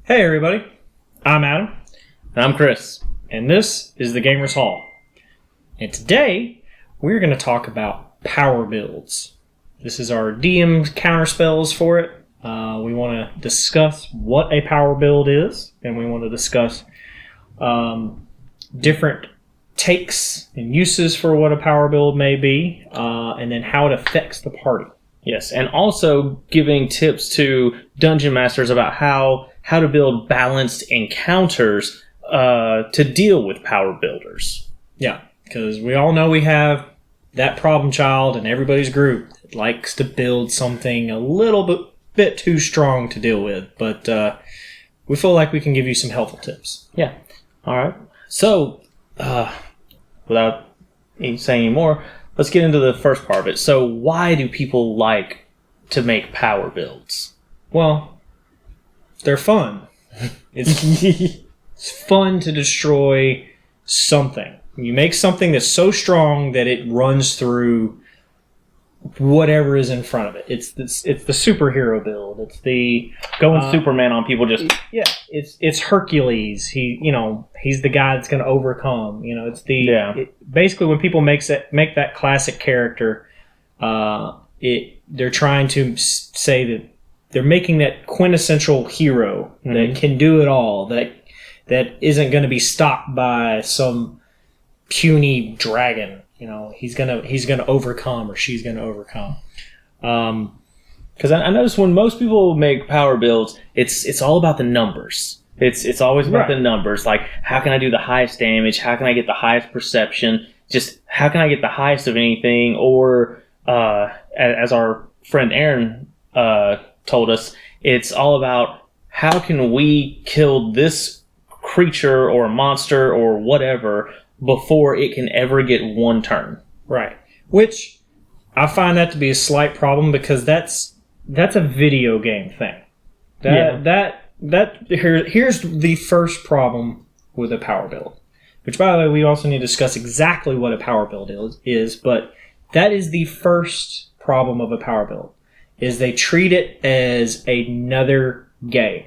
Hey everybody, I'm Adam, And I'm Chris. and this is the Gamers Hall. And today, we're going to talk about power builds. This is our DM counterspells for it. We want to discuss what a power build is, and we want to discuss different takes and uses for what a power build may be, and then how it affects the party. Yes, and also giving tips to dungeon masters about how to build balanced encounters to deal with power builders. Yeah, because we all know we have that problem child in everybody's group that likes to build something a little bit too strong to deal with, but we feel like we can give you some helpful tips. Yeah. All right. So, without saying any more, let's get into the first part of it. So, why do people like to make power builds? Well, they're fun. It's fun to destroy something. You make something that's so strong that it runs through whatever is in front of it. It's the superhero build. It's the Going Superman on people just... It's Hercules. He's the guy that's going to overcome. It's the basically when people make that classic character, they're trying to say that they're making that quintessential hero that can do it all. That isn't going to be stopped by some puny dragon. He's gonna overcome, or she's gonna overcome. Because I notice when most people make power builds, it's all about the numbers. It's always about the numbers. Like, how can I do the highest damage? How can I get the highest perception? Just how can I get the highest of anything? Or as our friend Aaron told us, it's all about how can we kill this creature or monster or whatever before it can ever get one turn. Right. Which I find that to be a slight problem, because that's a video game thing. Here's the first problem with a power build. Which, by the way, we also need to discuss exactly what a power build is, but that is the first problem of a power build, is they treat it as another game.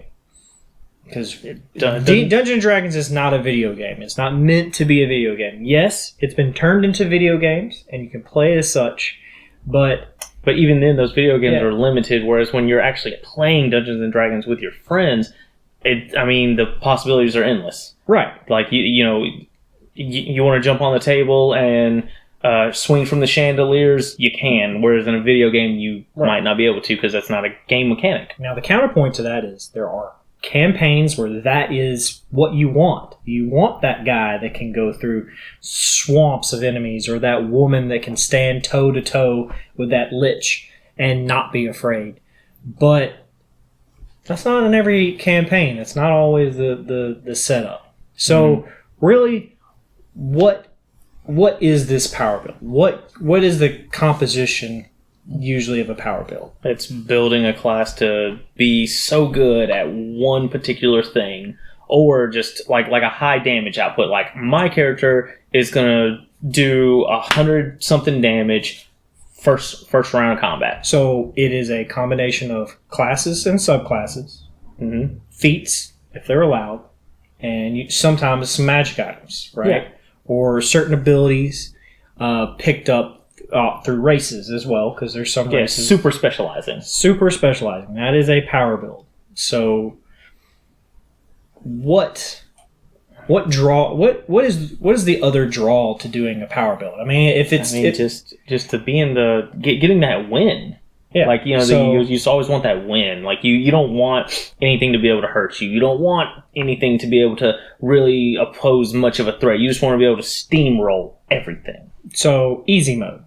Because Dungeons & Dragons is not a video game. It's not meant to be a video game. Yes, it's been turned into video games, and you can play it as such, but even then, those video games are limited, whereas when you're actually playing Dungeons & Dragons with your friends, the possibilities are endless. Right. Like, you want to jump on the table and swing from the chandeliers, you can, whereas in a video game, you might not be able to, because that's not a game mechanic. Now, the counterpoint to that is there are campaigns where that is what you want. You want that guy that can go through swamps of enemies, or that woman that can stand toe to toe with that lich and not be afraid. But that's not in every campaign. It's not always the setup. So really, what is this power build? What is the composition usually of a power build? It's building a class to be so good at one particular thing, or just like a high damage output. Like, my character is gonna do 100 something damage first round of combat. So it is a combination of classes and subclasses, feats if they're allowed, and sometimes some magic items, right? Or certain abilities picked up through races as well, because there's some races. Super specializing. That is a power build. So, what is the other draw to doing a power build? I mean, if it's just to be in getting that win. Yeah. Like, you just always want that win. Like, you don't want anything to be able to hurt you. You don't want anything to be able to really oppose much of a threat. You just want to be able to steamroll everything. So, easy mode.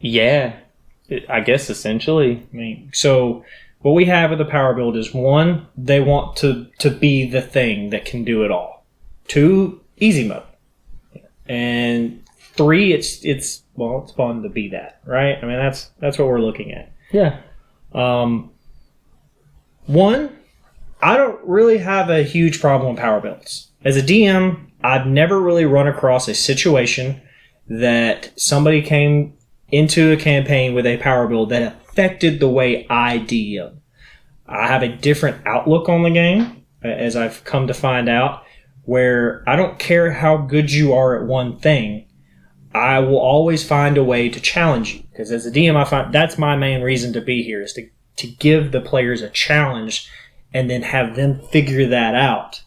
Yeah, I guess essentially. So what we have with the power build is, 1, they want to be the thing that can do it all. 2, easy mode. And 3, it's fun to be that, right? I mean, that's what we're looking at. Yeah. 1, I don't really have a huge problem with power builds. As a DM, I've never really run across a situation that somebody came into a campaign with a power build that affected the way I DM. I have a different outlook on the game, as I've come to find out, where I don't care how good you are at one thing. I will always find a way to challenge you. Because as a DM, I find that's my main reason to be here, is to give the players a challenge and then have them figure that out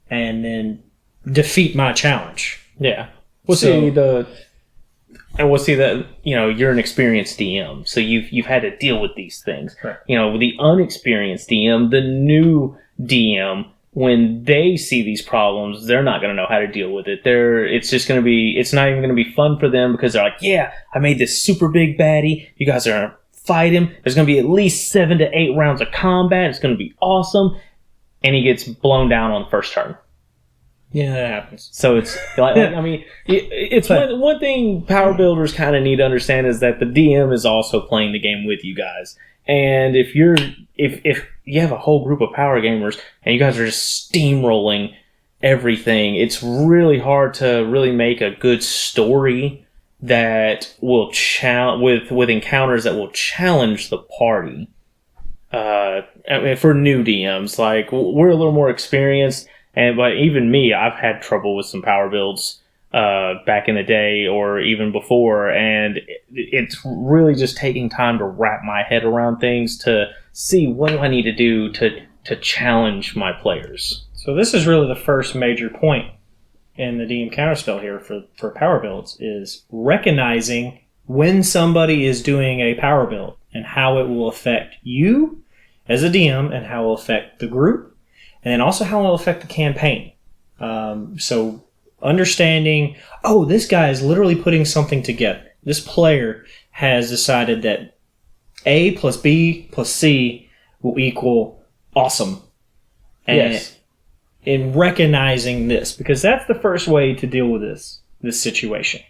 and then defeat my challenge. Yeah. We'll see that you're an experienced DM, so you've had to deal with these things. Right. With the unexperienced DM, the new DM, when they see these problems, they're not going to know how to deal with it. It's not even going to be fun for them because they're like, yeah, I made this super big baddie. You guys are going to fight him. There's going to be at least 7 to 8 rounds of combat. It's going to be awesome. And he gets blown down on the first turn. Yeah, that happens. So it's it's one thing power builders kind of need to understand is that the DM is also playing the game with you guys. And if you have a whole group of power gamers and you guys are just steamrolling everything, it's really hard to really make a good story that will with encounters that will challenge the party. For new DMs, like we're a little more experienced. But even me, I've had trouble with some power builds back in the day or even before, and it's really just taking time to wrap my head around things to see what do I need to do to challenge my players. So this is really the first major point in the DM Counterspell here for power builds, is recognizing when somebody is doing a power build and how it will affect you as a DM and how it will affect the group. And then also how it will affect the campaign. So understanding, this guy is literally putting something together. This player has decided that A plus B plus C will equal awesome. And yes. In recognizing this, because that's the first way to deal with this situation,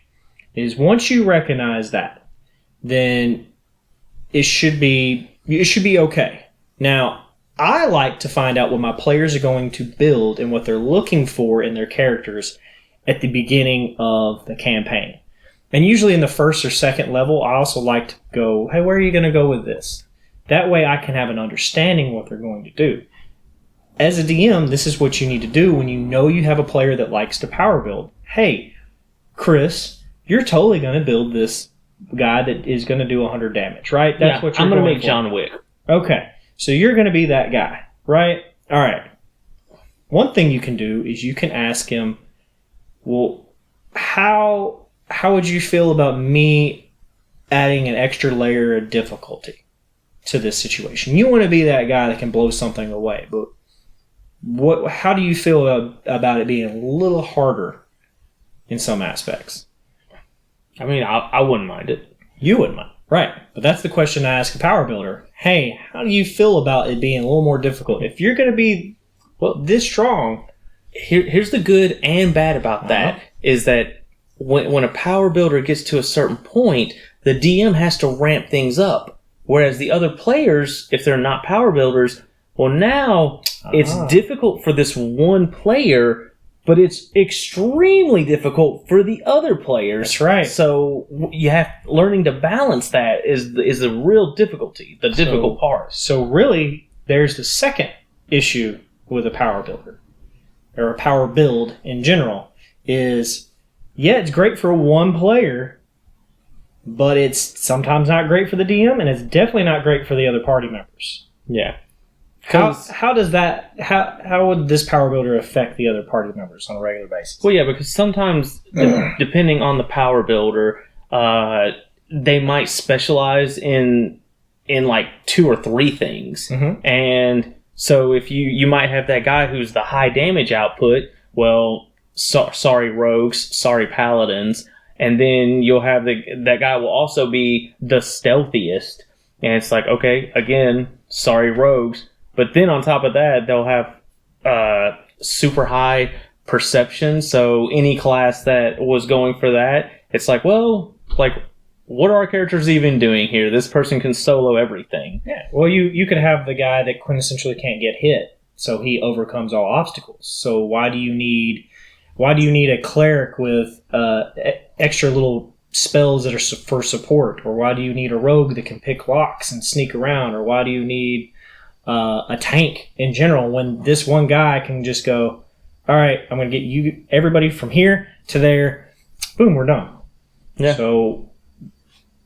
is once you recognize that, then it should be okay. Now, I like to find out what my players are going to build and what they're looking for in their characters at the beginning of the campaign. And usually in the first or second level, I also like to go, hey, where are you going to go with this? That way I can have an understanding what they're going to do. As a DM, this is what you need to do when you know you have a player that likes to power build. Hey, Chris, you're totally going to build this guy that is going to do 100 damage, right? That's what you're I'm going to make for. John Wick. Okay. So you're going to be that guy, right? All right. One thing you can do is you can ask him, well, how would you feel about me adding an extra layer of difficulty to this situation? You want to be that guy that can blow something away, but how do you feel about it being a little harder in some aspects? I mean, I wouldn't mind it. You wouldn't mind. Right, but that's the question I ask a power builder. Hey, how do you feel about it being a little more difficult? If you're going to be this strong... Here's the good and bad about that, is that when a power builder gets to a certain point, the DM has to ramp things up. Whereas the other players, if they're not power builders, well, now it's difficult for this one player, but it's extremely difficult for the other players. That's right. So learning to balance that is the real difficulty, the difficult part. So really, there's the second issue with a power builder, or a power build in general, is, it's great for one player, but it's sometimes not great for the DM, and it's definitely not great for the other party members. Yeah. How does that, how would this power builder affect the other party members on a regular basis? Well, yeah, because sometimes, depending on the power builder, they might specialize in like 2 or 3 things. Mm-hmm. And so if you might have that guy who's the high damage output, well, sorry rogues, sorry paladins, and then you'll have that guy will also be the stealthiest. And it's like, okay, again, sorry rogues. But then on top of that, they'll have super high perception. So any class that was going for that, it's like, well, like, what are our characters even doing here? This person can solo everything. Yeah. Well, you could have the guy that quintessentially can't get hit, so he overcomes all obstacles. So why do you need a cleric with extra little spells that are for support? Or why do you need a rogue that can pick locks and sneak around? Or why do you need a tank in general when this one guy can just go, all right, I'm going to get everybody from here to there. Boom, we're done. Yeah. So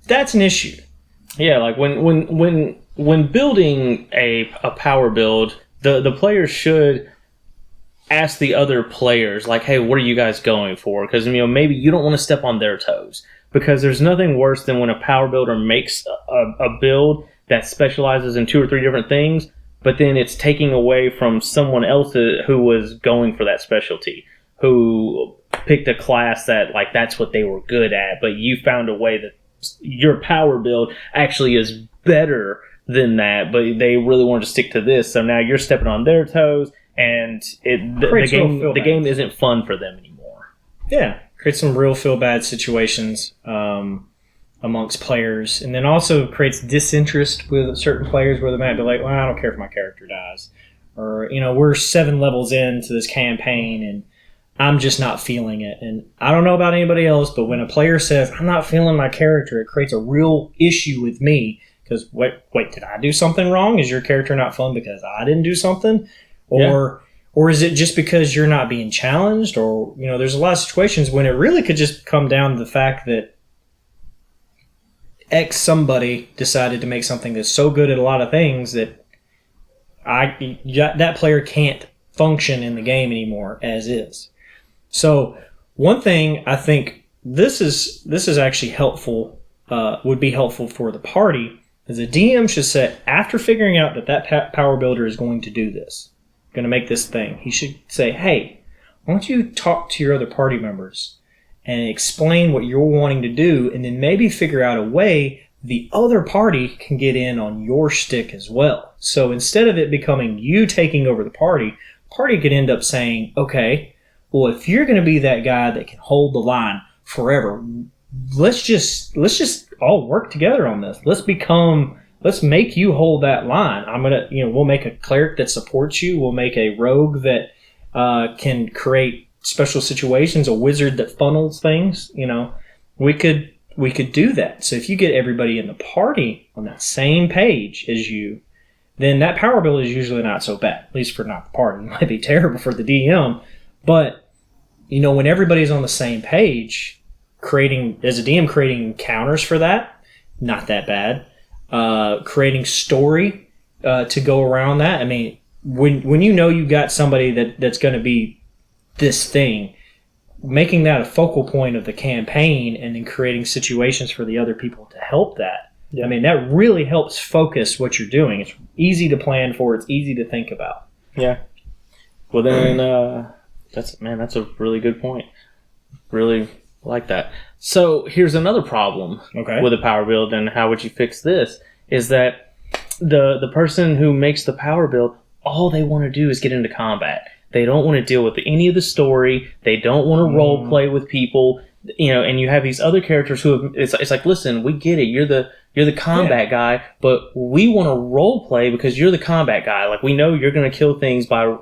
that's an issue. Yeah, like when building a power build, the players should ask the other players, like, hey, what are you guys going for? Because maybe you don't want to step on their toes. Because there's nothing worse than when a power builder makes a build that specializes in 2 or 3 different things, but then it's taking away from someone else who was going for that specialty, who picked a class that, like, that's what they were good at, but you found a way that your power build actually is better than that, but they really wanted to stick to this, so now you're stepping on their toes, and the game isn't fun for them anymore. Yeah, creates some real feel-bad situations amongst players, and then also creates disinterest with certain players where they might be like, well, I don't care if my character dies. Or, we're 7 levels into this campaign, and I'm just not feeling it. And I don't know about anybody else, but when a player says, I'm not feeling my character, it creates a real issue with me. Because, wait, did I do something wrong? Is your character not fun because I didn't do something? Or is it just because you're not being challenged? Or, there's a lot of situations when it really could just come down to the fact that X somebody decided to make something that's so good at a lot of things that that player can't function in the game anymore as is. So one thing I think this is actually helpful, would be helpful for the party, is a DM should say, after figuring out that power builder is going to do this, going to make this thing, he should say, hey, why don't you talk to your other party members and explain what you're wanting to do, and then maybe figure out a way the other party can get in on your shtick as well. So instead of it becoming you taking over the party could end up saying, okay, well, if you're going to be that guy that can hold the line forever, let's just all work together on this. Let's make you hold that line. We'll make a cleric that supports you. We'll make a rogue that can create special situations, a wizard that funnels things. We could do that. So if you get everybody in the party on that same page as you, then that power build is usually not so bad, at least for not the party. It might be terrible for the DM, but when everybody's on the same page, as a DM, creating counters for that, not that bad. Creating story to go around that. I mean, when you got somebody that's going to be this thing, making that a focal point of the campaign and then creating situations for the other people to help that. Yeah. I mean, that really helps focus what you're doing. It's easy to plan for. It's easy to think about. Yeah. Well, then that's a really good point. Really like that. So here's another problem with a power build, and how would you fix this? Is that the person who makes the power build, all they want to do is get into combat. They don't want to deal with any of the story. They don't want to role play with people. And you have these other characters who it's like, listen, we get it. You're the combat guy, but we want to role play because you're the combat guy. Like, we know you're going to kill things by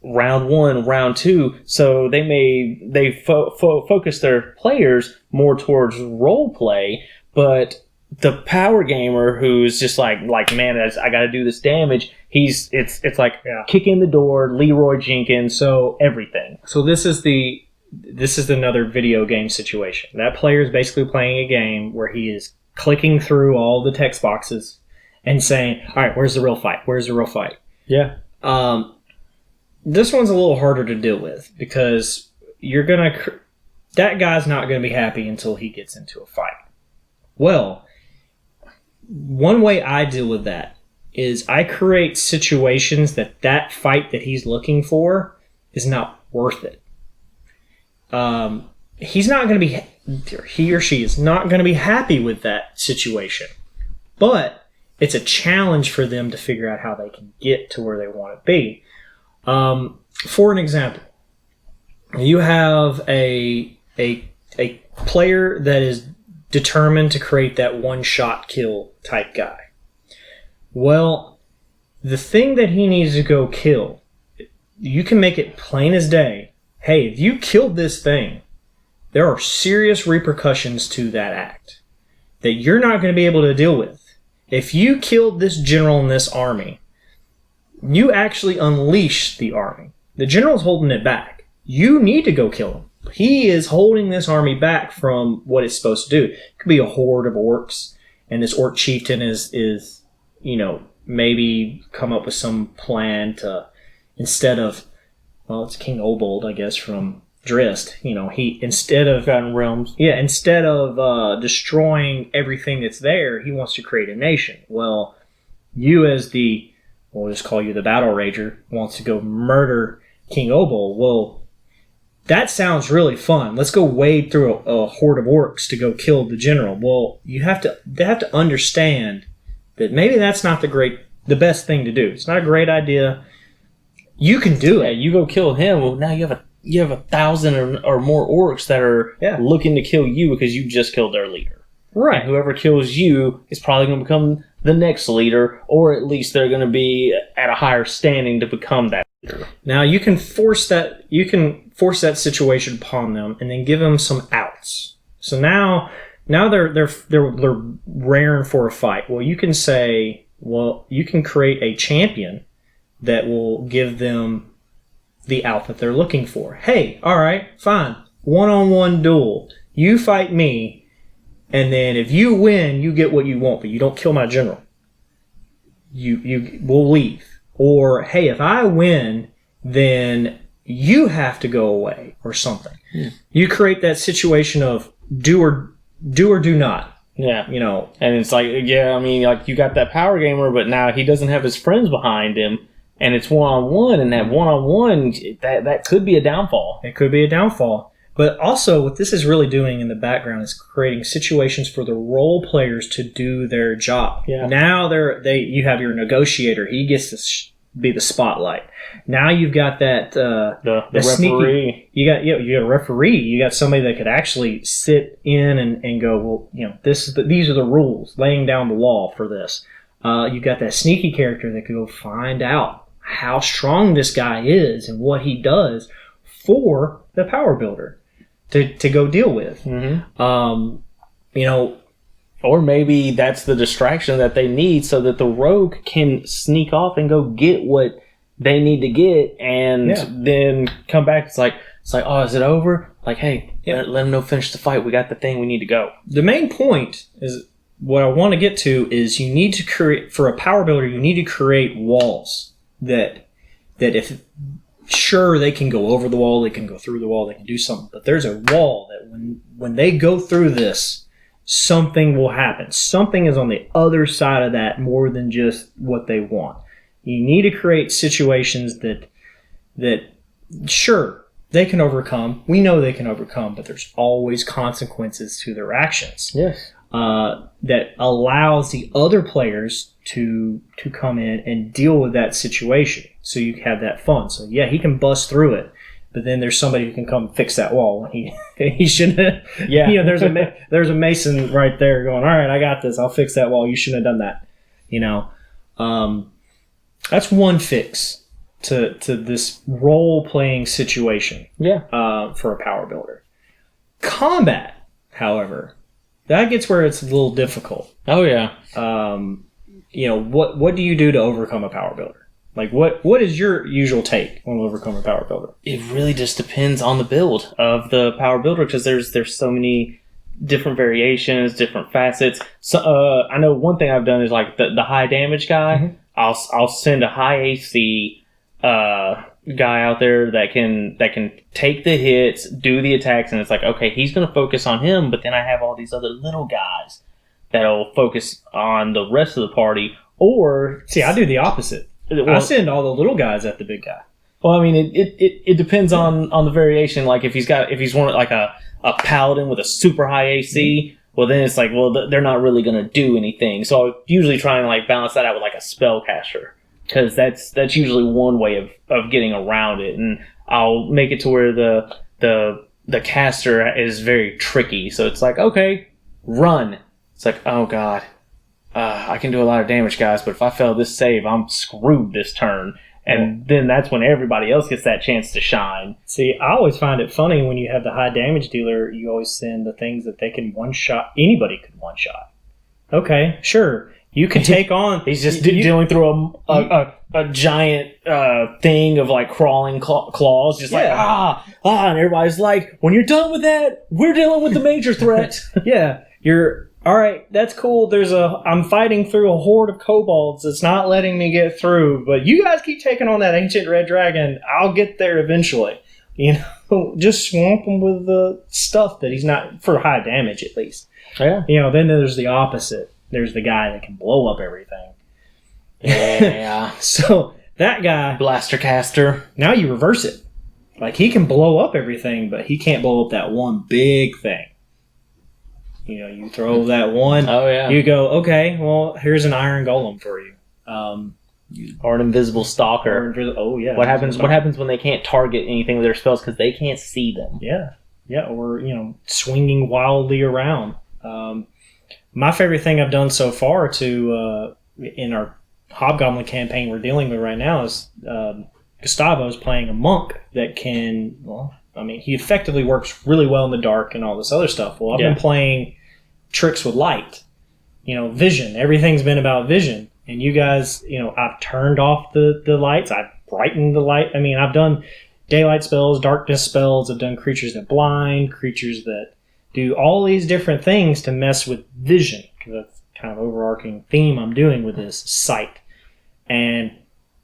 round 1, round 2. So they focus their players more towards role play, but the power gamer who's just like man, I got to do this damage. It's like kicking the door, Leroy Jenkins, so everything. So this is another video game situation. That player is basically playing a game where he is clicking through all the text boxes and saying, all right, where's the real fight? Where's the real fight? Yeah. This one's a little harder to deal with because that guy's not going to be happy until he gets into a fight. Well, one way I deal with that is I create situations that fight that he's looking for is not worth it. He's not going to be, he or she is not going to be happy with that situation. But it's a challenge for them to figure out how they can get to where they want to be. For an example, you have a player that is determined to create that one-shot kill type guy. Well, the thing that he needs to go kill, you can make it plain as day. Hey, if you killed this thing, there are serious repercussions to that act that you're not going to be able to deal with. If you killed this general in this army, you actually unleash the army. The general's holding it back. You need to go kill him. He is holding this army back from what it's supposed to do. It could be a horde of orcs, and this orc chieftain is maybe come up with some plan to, instead of, well, it's King Obold, I guess, from Drizzt. He, instead of Forgotten Realms. Yeah, instead of destroying everything that's there, he wants to create a nation. Well, you as we'll just call you the Battle Rager, wants to go murder King Obold. Well, that sounds really fun. Let's go wade through a horde of orcs to go kill the general. Well, they have to understand that maybe that's not the best thing to do. It's not a great idea. You can do it. You go kill him. Well, now you have 1,000 or more orcs that are looking to kill you because you just killed their leader. Right. And whoever kills you is probably going to become the next leader, or at least they're going to be at a higher standing to become that leader. Now you can force that situation upon them, and then give them some outs. So now they're raring for a fight. Well, you can say, you can create a champion that will give them the out that they're looking for. Hey, all right, fine, 1-on-1 duel. You fight me, and then if you win, you get what you want, but you don't kill my general. We'll leave. Or, hey, if I win, then you have to go away, or something. Yeah. You create that situation of do or do not. Yeah. And it's like, you got that power gamer, but now he doesn't have his friends behind him, and it's one-on-one, and that one-on-one, that could be a downfall. It could be a downfall. But also, what this is really doing in the background is creating situations for the role players to do their job. Yeah. Now you have your negotiator. He gets to be the spotlight. Now you've got that the referee. Sneaky, you got a referee. You got somebody that could actually sit in and go, well, these are the rules, laying down the law for this. You got that sneaky character that could go find out how strong this guy is and what he does for the power builder to go deal with. Mm-hmm. Or maybe that's the distraction that they need so that the rogue can sneak off and go get what they need to get, and then come back. It's like, oh, is it over? Like, hey, let them know, finish the fight. We got the thing. We need to go. The main point is what I want to get to is you need to create, for a power builder, you need to create walls that if, sure, they can go over the wall, they can go through the wall, they can do something, but there's a wall that when they go through this, something will happen. Something is on the other side of that more than just what they want. You need to create situations that sure, they can overcome. We know they can overcome, but there's always consequences to their actions. Yes. That allows the other players to come in and deal with that situation. So you have that fun. So yeah, he can bust through it, but then there's somebody who can come fix that wall. He shouldn't. Yeah. There's a mason right there going, all right, I got this. I'll fix that wall. You shouldn't have done that. That's one fix to this role playing situation. Yeah. For a power builder. Combat, however, that gets where it's a little difficult. Oh yeah. What do you do to overcome a power builder? Like, what is your usual take on overcome a power builder? It really just depends on the build of the power builder, because there's so many different variations, different facets. So I know one thing I've done is like the high damage guy. Mm-hmm. I'll send a high AC guy out there that can take the hits, do the attacks, and it's like, okay, he's going to focus on him, but then I have all these other little guys that'll focus on the rest of the party. Or see, I do the opposite. I send all the little guys at the big guy. Well, I mean, it depends on the variation. Like if he's one like a paladin with a super high AC, well then it's like, well, they're not really going to do anything. So I usually try and like balance that out with like a spellcaster, because that's usually one way of getting around it. And I'll make it to where the caster is very tricky. So it's like, okay, run. It's like, oh god. I can do a lot of damage, guys, but if I fail this save, I'm screwed this turn. And then that's when everybody else gets that chance to shine. See, I always find it funny when you have the high damage dealer, you always send the things that they can one-shot. Anybody could one-shot. Okay, sure. You could take on. He's just dealing through a giant thing of like crawling claws, just like and everybody's like, when you're done with that, we're dealing with the major threat. Yeah, you're all right. That's cool. I'm fighting through a horde of kobolds that's not letting me get through. But you guys keep taking on that ancient red dragon. I'll get there eventually. Just swamp him with the stuff that he's not for high damage at least. Yeah. Then there's the opposite. There's the guy that can blow up everything. Yeah. So that guy, Blaster Caster. now you reverse it. Like he can blow up everything, but he can't blow up that one big thing. You throw that one. Oh yeah. You go, okay. Well, here's an iron golem for you. Or an invisible stalker. Oh yeah. What happens when they can't target anything with their spells because they can't see them? Yeah. Or swinging wildly around. My favorite thing I've done so far in our Hobgoblin campaign we're dealing with right now is Gustavo's playing a monk that can. Well, he effectively works really well in the dark and all this other stuff. Well, I've been playing tricks with light. Vision. Everything's been about vision. And you guys, I've turned off the lights. I've brightened the light. I've done daylight spells, darkness spells. I've done creatures that blind, creatures that do all these different things to mess with vision. Because that's kind of overarching theme I'm doing with this sight. And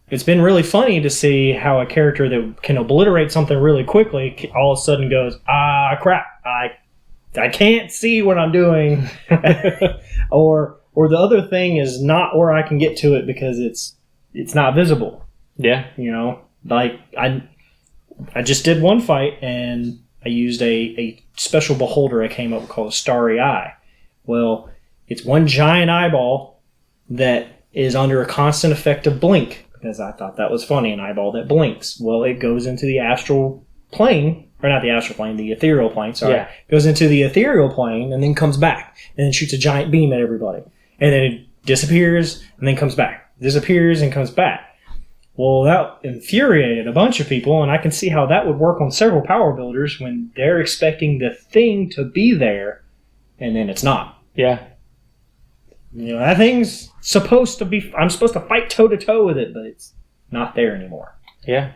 it's been really funny to see how a character that can obliterate something really quickly all of a sudden goes, crap, I can't see what I'm doing. or the other thing is not where I can get to it because it's not visible. Yeah. Like I just did one fight and I used a special beholder I came up with called a Starry Eye. Well, it's one giant eyeball that is under a constant effect of blink. Because I thought that was funny, an eyeball that blinks. Well, it goes into the astral plane, or not the astral plane, the ethereal plane, sorry. Yeah. Goes into the ethereal plane and then comes back and then shoots a giant beam at everybody. And then it disappears and then comes back. Disappears and comes back. Well, that infuriated a bunch of people, and I can see how that would work on several power builders when they're expecting the thing to be there and then it's not. Yeah. That thing's supposed to be... I'm supposed to fight toe-to-toe with it, but it's not there anymore. Yeah.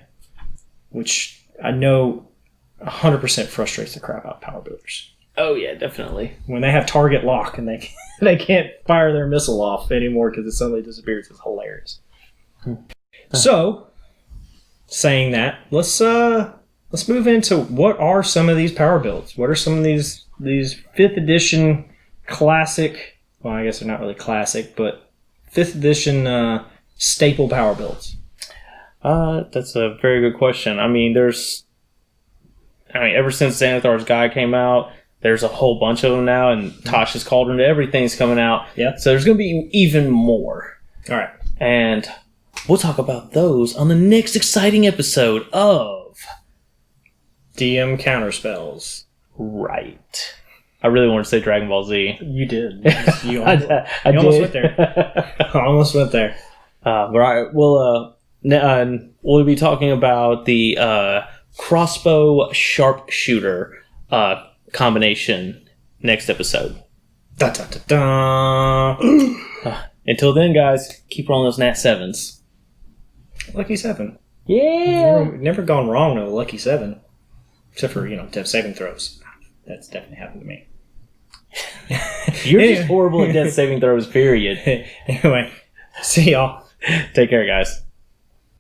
Which I know 100% frustrates the crap out of power builders. Oh, yeah, definitely. When they have target lock and they can't fire their missile off anymore because it suddenly disappears, it's hilarious. So, saying that, let's move into what are some of these power builds? What are some of these 5th edition classic... Well, I guess they're not really classic, but 5th edition staple power builds. That's a very good question. Ever since Xanathar's Guide came out, there's a whole bunch of them now, and Tasha's Cauldron, everything's coming out. Yeah. So there's going to be even more. All right. And we'll talk about those on the next exciting episode of DM Counterspells. Right. I really wanted to say Dragon Ball Z. You did. You almost went there. I almost went there. Right. We'll be talking about the crossbow sharpshooter combination next episode. Da, da, da, da. Until then, guys, keep rolling those Nat 7s. Lucky 7. Yeah. Never gone wrong with a Lucky 7. Except for, to have saving throws. That's definitely happened to me. You're just horrible at death saving throws, period. Anyway, see y'all. Take care, guys.